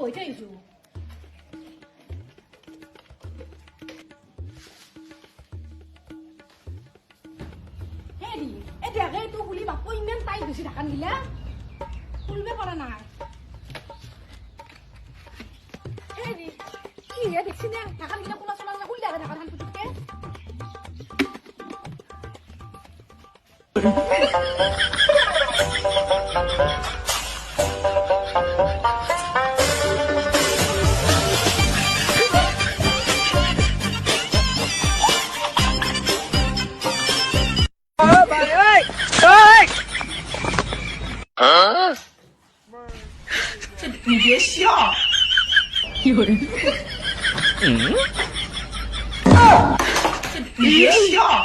回这一组。দেখে তো খুলি বাপু ইমান টাইট বেশি ঢাকান গিলা খুলবে পারা নাই কি হে দেখছি না ঢাকান গিলা খোলা চলা খুল দেখা ঢাকান খান পুতুকে你别笑，有人，你别笑。